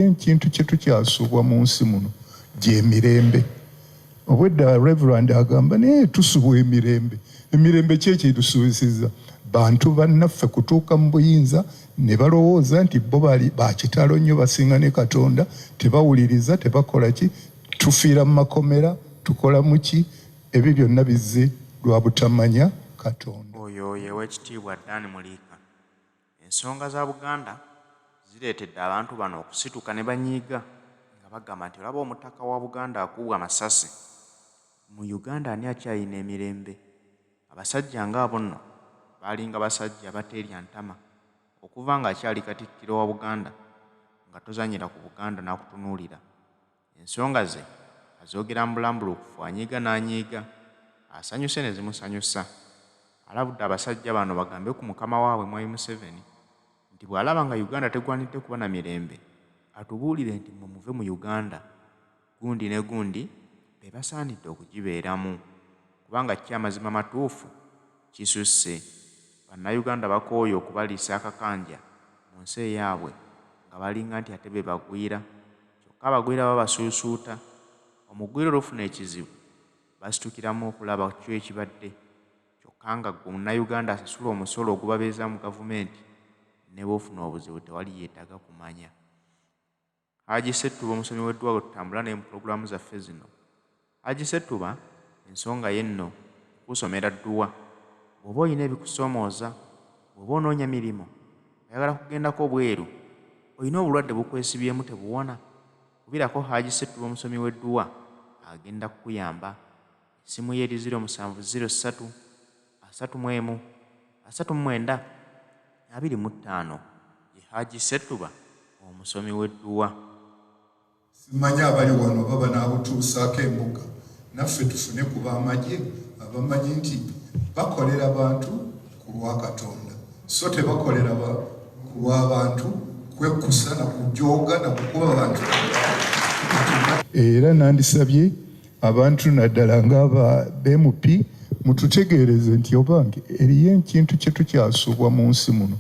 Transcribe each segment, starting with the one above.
Ekintu kye tukyasubwa mu nsi muno gy'emirembe. Obwedda Reverend agamba naye tusubwa emirembe. Emirembe ki ekitusuubisiza? Bantu bannaffe kutuuka mu buyinza ne balowooza nti bo bali bakitalo nnyo basinga ne Katonda, tebawuliriza, tebakola ki, tufiira mu makomera, tukola mu ki? Ebyo byonna bizze lwa butamanya Katonda. Oyo ye Owekitiibwa Muliika. Ensonga za Buganda zireetedde abantu bano okusituka ne banyiiga nga bagamba nti olaba omutaka wa Buganda akuubwa amasasi. Mu Uganda ani akyayina emirembe? Abasajja ng'abo nno baalinga basajja bateerya ntama okuva ng'akyali Katikkiro wa Buganda nga tozanyira ku Buganda n'akutunuulira. Ensonga ze azoogera mbulambulukufu, anyiiga n'anyiiga, asanyuse ne zimusanyusa. Alabudde abasajja bano bagambe ku mukama waabwe Mwami Museveni nti bw'alaba nga Uganda tegwanidde kuba na mirembe, atubuulire nti mmwe muve mu Uganda, gundi ne gundi be basaanidde okugibeeramu, kubanga ky'amazima matuufu kisusse. Bannayuganda bakooye okubaliisa akakanja mu nsi eyaabwe nga balinga nti ate be bagwira, kyokka abagwira babasuusuuta. Omugwira olufuna ekizibu basitukiramu okulaba kyo ekibadde, kyokka nga Munnayuganda asasula omusolo ogubabeeza mu gavumenti, ne bw'ofuna obuzibu tewali yeetaaga kumanya. Haji Ssettuba omusomi w'edduwa bwe tutambula ne mu pulogulaamu zaffe zino. Haji Ssettuba ensonga ye nno kusomera dduwa. Bw'oba olina ebikusoomooza, bw'oba onoonya mirimu, oyagala kugendako bweru, olina obulwadde bukwesibyemu tebuwona, kubirako Haji Ssettuba omusomi w'edduwa agenda kukuyamba. Essimu ye eri 0703 31 39 25. Ye Haji Ssettuba omusomi w'edduwa. Simanyi abali wano baba n'abutuusaako embuga, naffe tufune ku b'amagye abamanyi nti bakolera bantu ku lwa Katonda, so tebakolera ku lw'abantu kwekusa na kujooga na kukuba bantu. Era nandisabye abantu naddala ng'aba BMP mututegeereze nti obange eriyo ekintu kye tukyasubwa mu nsi muno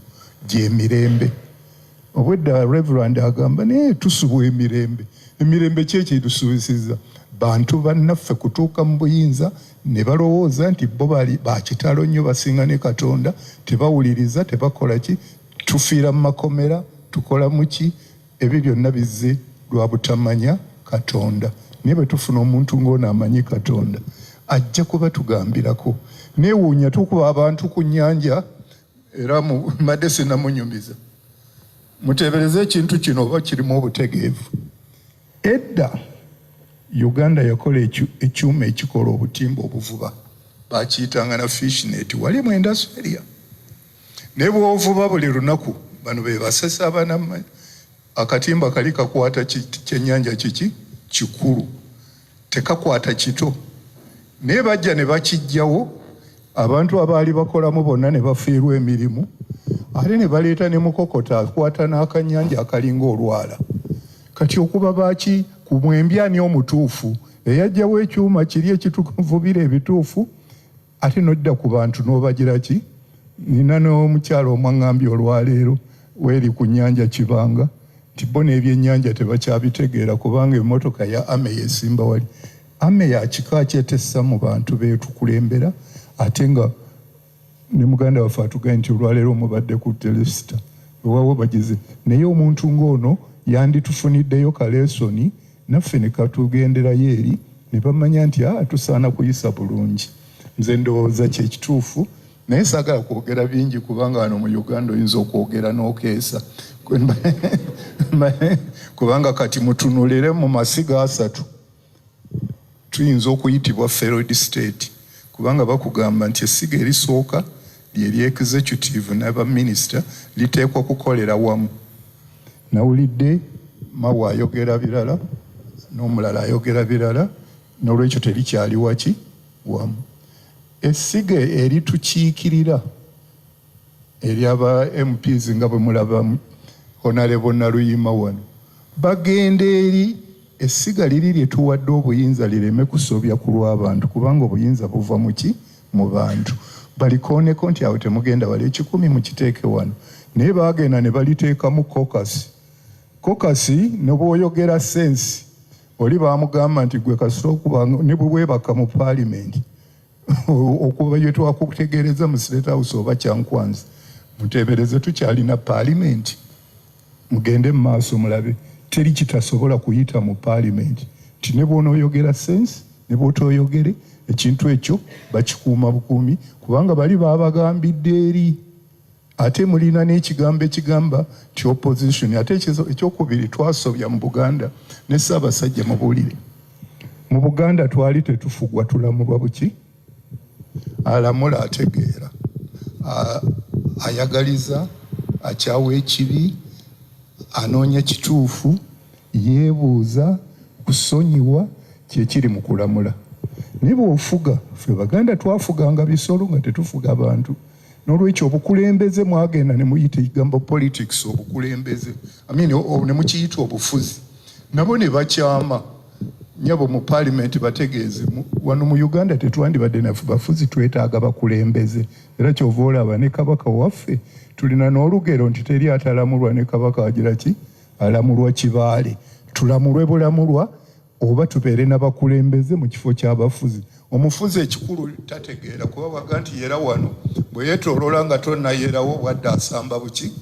gy'emirembe. Obwedda Reverend agamba naye tusubwa emirembe. Emirembe ki ekitusuubisiza? Bantu bannaffe kutuuka mu buyinza ne balowooza nti bo bali bakitalo nnyo basinga ne Katonda, tebawuliriza, tebakola ki, tufiira mu makomera, tukola mu ki? Ebyo byonna bizze lwa butamanya Katonda. Naye bwe tufuna omuntu ng'ono amanyi Katonda ajja kuba tugambirako. Neewuunya tukuba abantu ku nnyanja era madde sinnamunyumiza. Muteebereze ekintu kino oba kirimu obutegeevu. Edda Uganda yakola ekyuma ekikola obutimba obuvuba, bakiyitanga na fishnet, wali mu Australia. Ne bw'ovuba buli lunaku, bano be basesa abanamanya, akatimba kali kakwata kyennyanja kiki kikulu, tekakwata kito. Naye bajja ne bakijjawo, abantu abaali bakolamu bonna ne bafiirwa emirimu, ate ne baleeta ne mukokota akwata n'akannyanja akalinga olwala. Kati okuba baki ku mwembyani omutuufu eyajjawo ekyuma kiri ekitukuvubira ebituufu, ate nodda ku bantu n'obagira ki? Nina n'omukyalo omwaŋŋambye olwaleero weeri ku nnyanja Kibanga nti bo n'ebyennyanja tebakyabitegeera kubanga emmotoka ya ame yesimba wali. Ame ya kika kyetessa mu bantu beetukulembera, ate nga ne muganda waffe atugambye nti olwaleero mubadde ku telesita ewawo bagize. Naye omuntu ng'ono yanditufuniddeyo kaleesoni, naffe ne katugenderayo eri ne bamanya nti tusaana kuyisa bulungi. Nze ndowooza kyekituufu, naye saagala kwogera bingi kubanga wano mu Uganda oyinza okwogera n'okeesa. Kubanga kati mutunulire mu masiga asatu tuyinza okuyitibwa failed state, kubanga bakugamba nti essiga erisooka lyeri executive n'abaminisita liteekwa kukolera wamu. Nawulidde Mawa ayogera birala n'omulala ayogera birala, n'olwekyo terikyali waki wamu. Essiga eritukiikirira ery'aba MPs nga bwe mulaba Honorable Naluyima wano, bagenda eri essiga liri lye tuwadde obuyinza lireme kusobya ku lw'abantu, kubanga obuyinza buva mu ki? Mu bantu. Balikooneko nti awo temugenda wali 10 mukiteeke wano, naye baagenda ne baliteeka mu caucus kokasi ne bw'oyogera sensi oli baamugamba nti gwe kasita okuba ne bwe weebaka mu paalimenti okuba bye twakutegeereza mu State House oba Kyankwanzi muteebereze tukyalina paalimenti mugende mu maaso mulabe teri kitasobola kuyita mu paalimenti ti ne bw'onooyogera sensi ne bw'otooyogere ekintu ekyo bakikuuma bukuumi kubanga bali baabagambidde eri ate mulina n'ekigambo ekigamba ti opposition ate ekyokubiri twasobya mu Buganda ne Ssaabasajja mubuulire mu Buganda twali tetufugwa tulamulwa buki alamula ategeera ayagaliza akyawa ekibi anoonya kituufu yeebuuza kusonyiwa kyekiri mu kulamula naye bw'ofuga ffe Baganda twafuganga bisolo nga tetufuga bantu n'olwekyo obukulembeze mwagenda ne muyita ekigambo politics obukulembeze ne mukiyita obufuzi nabo ne bakyama nyabo mu paalimenti bategeeze wano mu Uganda tetwandibadde nafe bafuzi twetaaga bakulembeze era kyova olaba ne kabaka waffe tulina n'olugero nti teri atalamulwa ne kabaka agira ki alamulwa kibaale tulamulwe bulamulwa oba tubeere n'abakulembeze mu kifo ky'abafuzi omufuzi ekikulu tategeera kuba baga nti yera wano bwe yeetooloola nga tonnayerawo bwadde asamba buki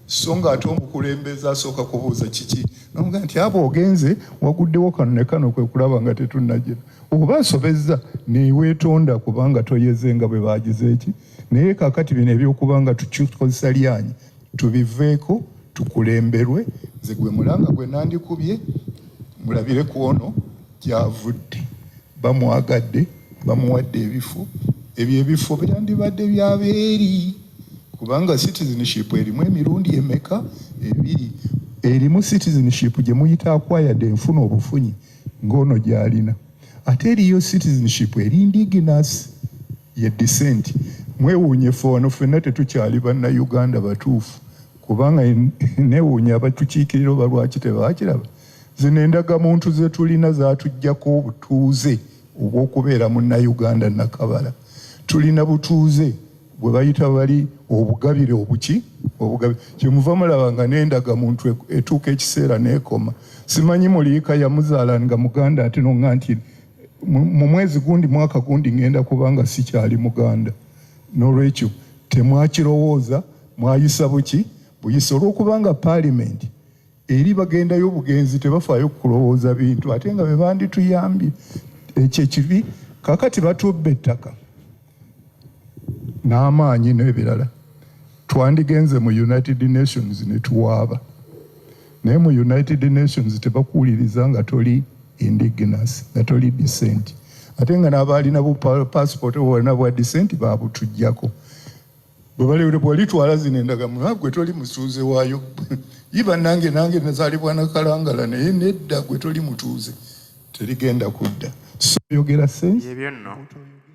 so nga ate omukulembeze asooka kubuuza kiki nomuga nti aba ogenze waguddewo kano ne kano kwe kulaba nga tetunnagera oba asobezza neweetonda kubanga toyeze nga bwe baagize eki naye kaakati bino ebyokuba nga tukikozesa lyanyi tubiveeko tukulemberwe nze gwe mulanga gwe nandikubye mulabire ku ono gy'avudde bamwagadde bamuwadde ebifo ebyo ebifo byandibadde byabeeri kubanga citizenship erimu emirundi emeka ebiri erimu citizenship gye muyita acquired enfuna obufunyi ng'ono gy'alina ate eriyo citizenship eri indigenous ye descent mwewuunye ffe wano ffenna tetukyali bannayuganda batuufu kubanga neewuunya abatukiikirira oba lwaki tebaakiraba zino endagamuntu ze tulina zaatuggyako obutuuze obw'okubeera munnayuganda nakabala tulina butuuze bwe bayita bali obugabire obuki kyemuva mulaba nga n'endagamuntu etuuka ekiseera n'ekoma simanyi Muliika yamuzaala nga muganda ate noŋŋa nti mu mwezi gundi mwaka gundi ngenda kubanga sikyali muganda n'olwekyo temwakirowooza mwayisa buki buyisa olw'okubanga paalimenti eri bagendayo obugenzi tebafaayo kulowooza bintu ate nga be bandituyambye ekyo ekibi kaakati batubba ettaka n'amaanyi n'ebirala twandigenze mu United Nations ne tuwaaba naye mu United Nations tebakuwuliriza nga toli indigenous nga toli descent ate nga n'abaalina bu passport obwalina bwa descent baabutuggyako bwalitwala zino endagamuntu gwe toli mutuuze waayo yiba nange nazaalibwa nakalangala naye nedda gwe toli mutuuze terigenda kudda soyogera sensi ebyo nno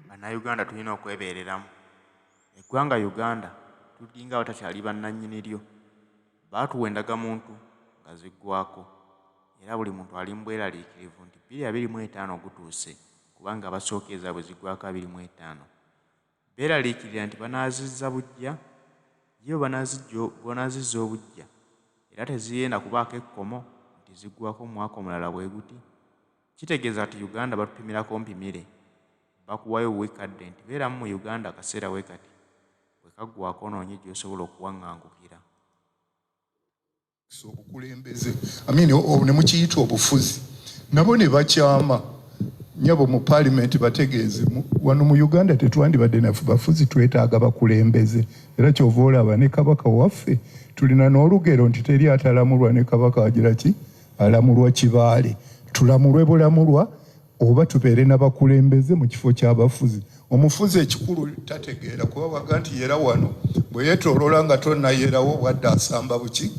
bannayuganda tulina okwebeereramu eggwanga Uganda tulinga batakyali bannannyini lyo baatuwa endagamuntu nga ziggwako era buli muntu ali mbweraliikirivu nti 2025 gutuuse kubanga abasookeeza bwe ziggwako 25 beeraliikirira nti banaazizza bujja yo banaazizza obujja era tezigenda kubaako ekkomo nti ziggwako mu mwaka omulala bwe guti kitegeeza nti Uganda batupimirako mpimire bakuwayo wekadde nti beeramu mu Uganda akaseera wekati bwe kaggwako noonye gy'osobola okuwaŋŋangukira obukulembeze ne mukiyita obufuzi nabo ne bakyama nyabo mu paalimenti bategeeze wano mu Uganda tetwandibadde nafe bafuzi twetaaga bakulembeze era kyova olaba ne kabaka waffe tulina n'olugero nti teri atalamulwa ne kabaka agira ki alamulwa kibaale tulamulwe bulamulwa oba tubeere n'abakulembeze mu kifo ky'abafuzi omufuzi ekikulu tategeera kuba baga nti yera wano bwe yeetooloola nga tonnayerawo bwadde asamba buki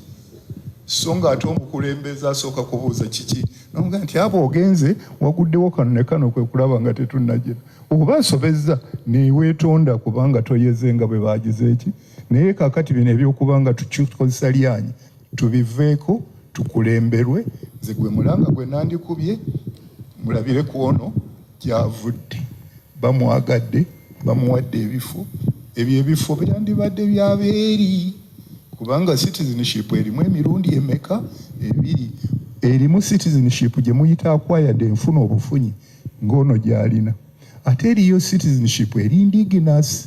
so nga ate omukulembeze asooka kubuuza kiki nomuga nti aba ogenze waguddewo kano ne kano kwe kulaba nga tetunnagera oba asobezza neweetonda kubanga toyeze nga bwe baagize eki naye kaakati bino ebyokuba nga tukikozesa lyanyi tubiveeko tukulemberwe nze gwe mulanga gwe nandikubye mulabire ku ono gy'avudde bamwagadde bamuwadde ebifo ebyo ebifo byandibadde byabeeri kubanga citizenship erimu emirundi emeka ebiri. Erimu citizenship gye muyita acquired enfuna obufunyi ng'ono gy'alina, ate eriyo citizenship eri indigenous